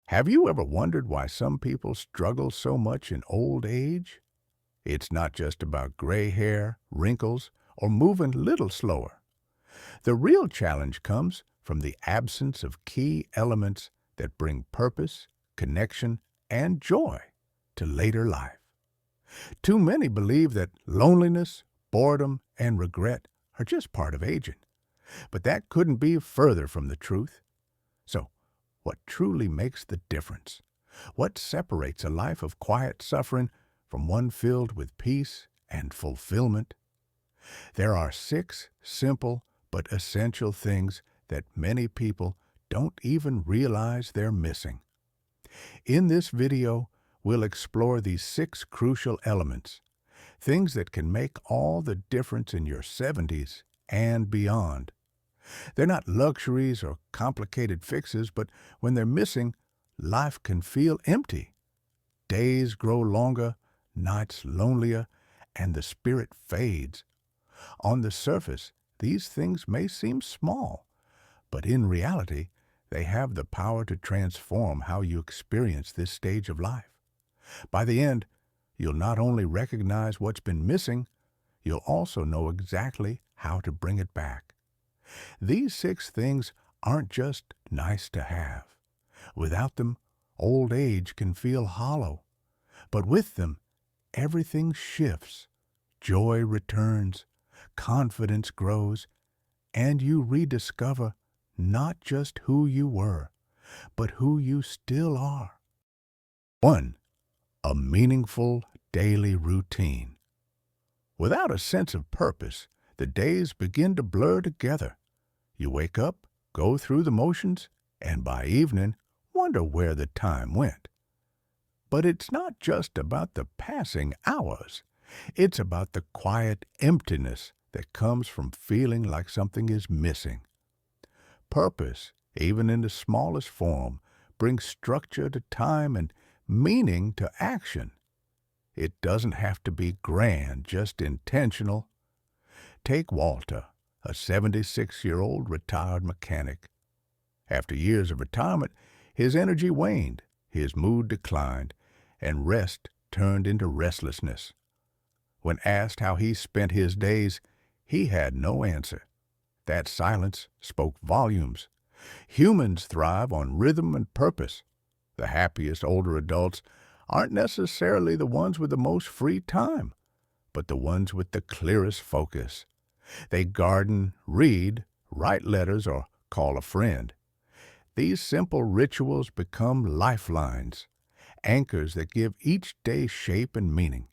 Have you ever wondered why some people struggle so much in old age? It's not just about gray hair, wrinkles, or moving a little slower. The real challenge comes from the absence of key elements that bring purpose, connection, and joy to later life. Too many believe that loneliness, boredom, and regret are just part of aging, but that couldn't be further from the truth. So, what truly makes the difference? What separates a life of quiet suffering from one filled with peace and fulfillment? There are 6 simple but essential things that many people don't even realize they're missing. In this video, we'll explore these 6 crucial elements, things that can make all the difference in your 70s and beyond. They're not luxuries or complicated fixes, but when they're missing, life can feel empty. Days grow longer, nights lonelier, and the spirit fades. On the surface, these things may seem small, but in reality, they have the power to transform how you experience this stage of life. By the end, you'll not only recognize what's been missing, you'll also know exactly how to bring it back. These 6 things aren't just nice to have. Without them, old age can feel hollow. But with them, everything shifts. Joy returns, confidence grows, and you rediscover not just who you were, but who you still are. 1. A meaningful daily routine. Without a sense of purpose, the days begin to blur together. You wake up, go through the motions, and by evening, wonder where the time went. But it's not just about the passing hours. It's about the quiet emptiness that comes from feeling like something is missing. Purpose, even in the smallest form, brings structure to time and meaning to action. It doesn't have to be grand, just intentional. Take Walter, a 76-year-old retired mechanic. After years of retirement, his energy waned, his mood declined, and rest turned into restlessness. When asked how he spent his days, he had no answer. That silence spoke volumes. Humans thrive on rhythm and purpose. The happiest older adults aren't necessarily the ones with the most free time, but the ones with the clearest focus. They garden, read, write letters, or call a friend. These simple rituals become lifelines, anchors that give each day shape and meaning.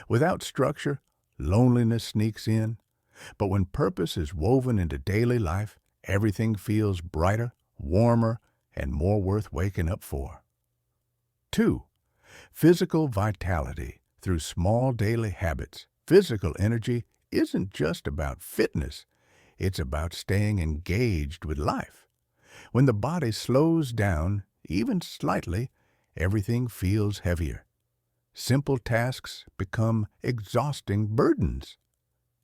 Without structure, loneliness sneaks in, but when purpose is woven into daily life, everything feels brighter, warmer, and more worth waking up for. 2. Physical vitality through small daily habits. Physical energy isn't just about fitness, it's about staying engaged with life. When the body slows down, even slightly, everything feels heavier. Simple tasks become exhausting burdens.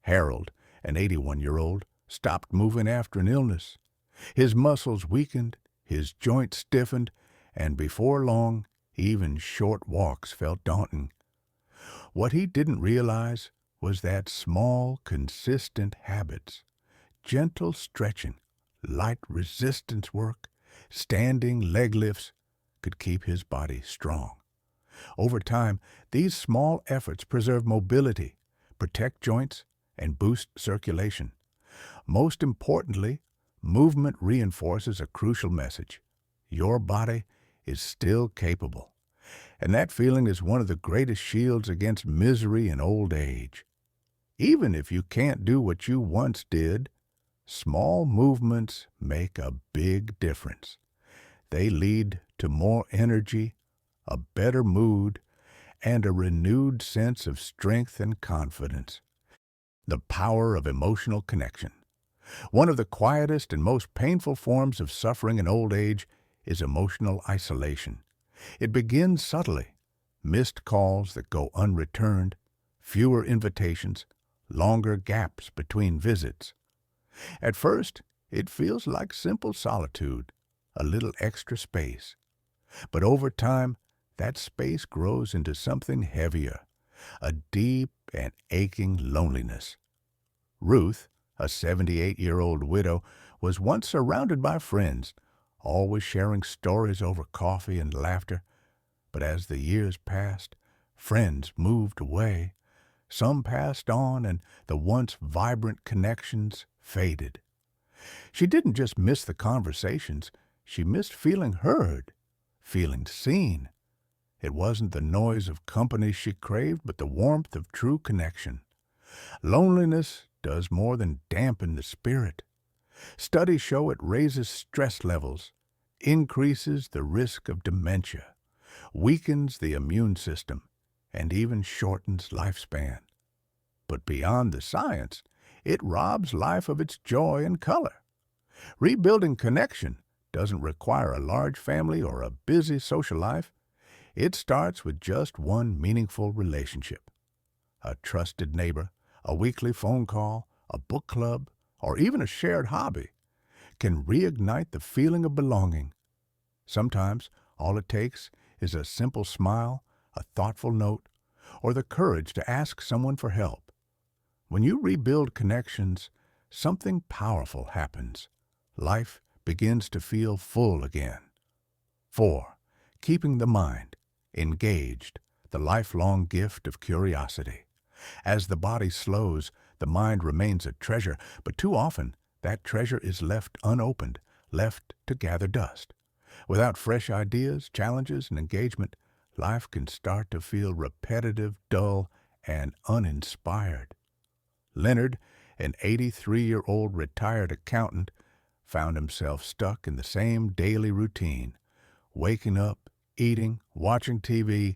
Harold, an 81-year-old, stopped moving after an illness. His muscles weakened, his joints stiffened, and before long, even short walks felt daunting. What he didn't realize was that small, consistent habits, gentle stretching, light resistance work, standing leg lifts, could keep his body strong. Over time, these small efforts preserve mobility, protect joints, and boost circulation. Most importantly, movement reinforces a crucial message. Your body is still capable. And that feeling is one of the greatest shields against misery in old age. Even if you can't do what you once did, small movements make a big difference. They lead to more energy, a better mood, and a renewed sense of strength and confidence. The power of emotional connection. One of the quietest and most painful forms of suffering in old age is emotional isolation. It begins subtly. Missed calls that go unreturned, fewer invitations, longer gaps between visits. At first, it feels like simple solitude, a little extra space. But over time, that space grows into something heavier, a deep and aching loneliness. Ruth, a 78-year-old widow, was once surrounded by friends, always sharing stories over coffee and laughter. But as the years passed, friends moved away. Some passed on, and the once vibrant connections faded. She didn't just miss the conversations, she missed feeling heard, feeling seen. It wasn't the noise of company she craved, but the warmth of true connection. Loneliness does more than dampen the spirit. Studies show it raises stress levels, increases the risk of dementia, weakens the immune system, and even shortens lifespan. But beyond the science, it robs life of its joy and color. Rebuilding connection doesn't require a large family or a busy social life. It starts with just one meaningful relationship. A trusted neighbor, a weekly phone call, a book club, or even a shared hobby can reignite the feeling of belonging. Sometimes all it takes is a simple smile, a thoughtful note, or the courage to ask someone for help. When you rebuild connections, something powerful happens. Life begins to feel full again. 4. Keeping the mind engaged, the lifelong gift of curiosity. As the body slows, the mind remains a treasure, but too often that treasure is left unopened, left to gather dust. Without fresh ideas, challenges, and engagement, life can start to feel repetitive, dull, and uninspired. Leonard, an 83-year-old retired accountant, found himself stuck in the same daily routine, waking up, eating, watching TV,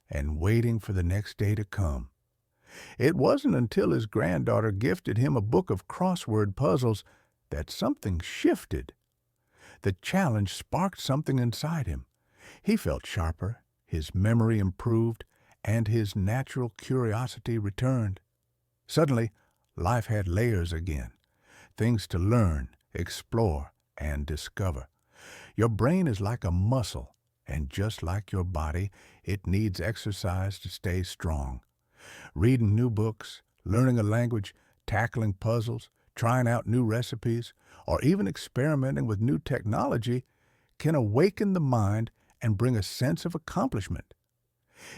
and waiting for the next day to come. It wasn't until his granddaughter gifted him a book of crossword puzzles that something shifted. The challenge sparked something inside him. He felt sharper, his memory improved, and his natural curiosity returned. Suddenly, life had layers again, things to learn, explore, and discover. Your brain is like a muscle, and just like your body, it needs exercise to stay strong. Reading new books, learning a language, tackling puzzles, trying out new recipes, or even experimenting with new technology can awaken the mind and bring a sense of accomplishment.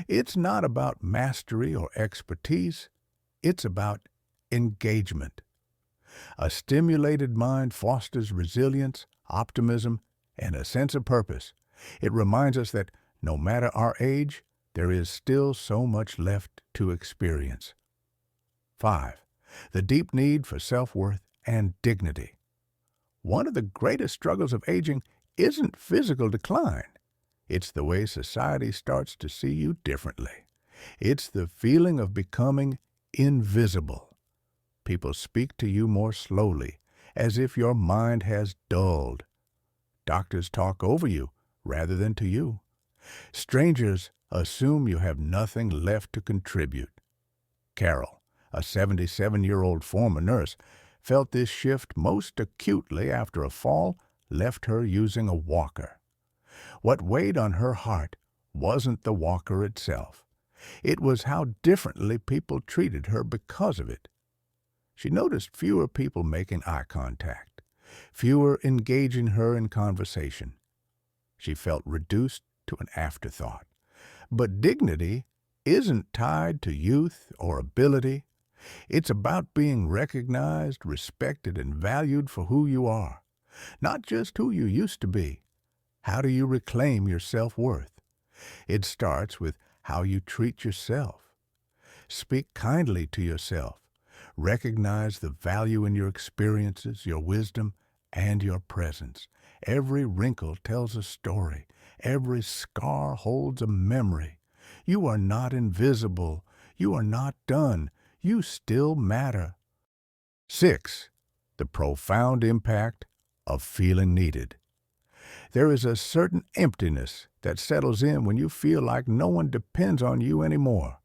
It's not about mastery or expertise, it's about engagement. A stimulated mind fosters resilience, optimism, and a sense of purpose. It reminds us that no matter our age, there is still so much left to experience. 5. The deep need for self-worth and dignity. One of the greatest struggles of aging isn't physical decline. It's the way society starts to see you differently. It's the feeling of becoming invisible. People speak to you more slowly, as if your mind has dulled. Doctors talk over you rather than to you. Strangers assume you have nothing left to contribute. Carol, a 77-year-old former nurse, felt this shift most acutely after a fall left her using a walker. What weighed on her heart wasn't the walker itself. It was how differently people treated her because of it. She noticed fewer people making eye contact, fewer engaging her in conversation. She felt reduced to an afterthought. But dignity isn't tied to youth or ability. It's about being recognized, respected, and valued for who you are, not just who you used to be. How do you reclaim your self-worth? It starts with how you treat yourself. Speak kindly to yourself. Recognize the value in your experiences, your wisdom, and your presence. Every wrinkle tells a story. Every scar holds a memory. You are not invisible. You are not done. You still matter. 6. The profound impact of feeling needed. There is a certain emptiness that settles in when you feel like no one depends on you anymore.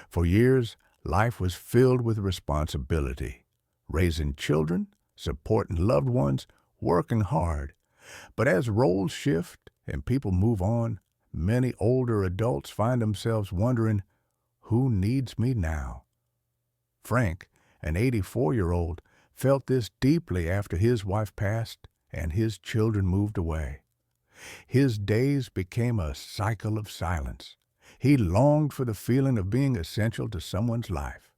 For years, life was filled with responsibility. Raising children, supporting loved ones, working hard. But as roles shift and people move on, many older adults find themselves wondering, who needs me now? Frank, an 84-year-old, felt this deeply after his wife passed and his children moved away. His days became a cycle of silence. He longed for the feeling of being essential to someone's life.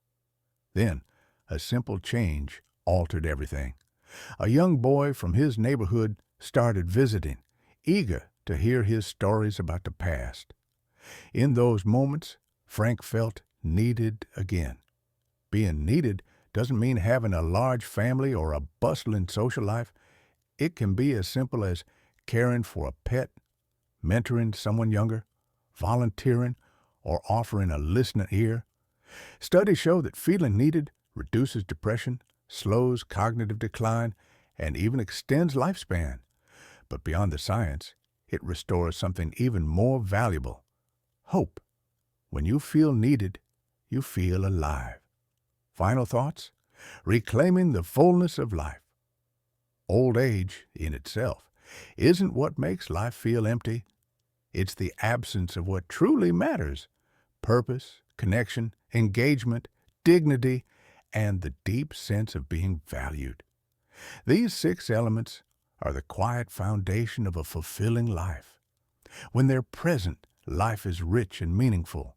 Then, a simple change altered everything. A young boy from his neighborhood started visiting, eager to hear his stories about the past. In those moments, Frank felt needed again. Being needed doesn't mean having a large family or a bustling social life. It can be as simple as caring for a pet, mentoring someone younger, volunteering, or offering a listening ear. Studies show that feeling needed reduces depression, slows cognitive decline, and even extends lifespan. But beyond the science, it restores something even more valuable: hope. When you feel needed, you feel alive. Final thoughts? Reclaiming the fullness of life. Old age, in itself, isn't what makes life feel empty. It's the absence of what truly matters: purpose, connection, engagement, dignity, and the deep sense of being valued. These 6 elements are the quiet foundation of a fulfilling life. When they're present, life is rich and meaningful.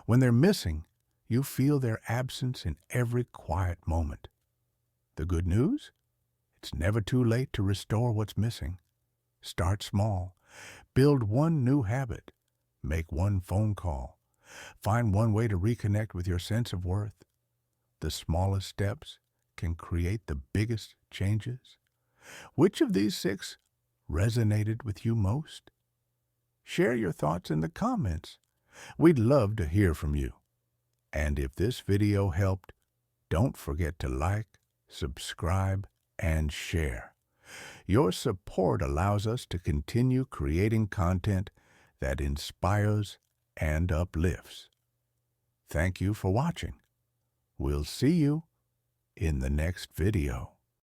When they're missing, you feel their absence in every quiet moment. The good news? It's never too late to restore what's missing. Start small. Build one new habit. Make one phone call. Find one way to reconnect with your sense of worth. The smallest steps can create the biggest changes. Which of these 6 resonated with you most? Share your thoughts in the comments. We'd love to hear from you. And if this video helped, don't forget to like, subscribe, and share. Your support allows us to continue creating content that inspires and uplifts. Thank you for watching. We'll see you in the next video.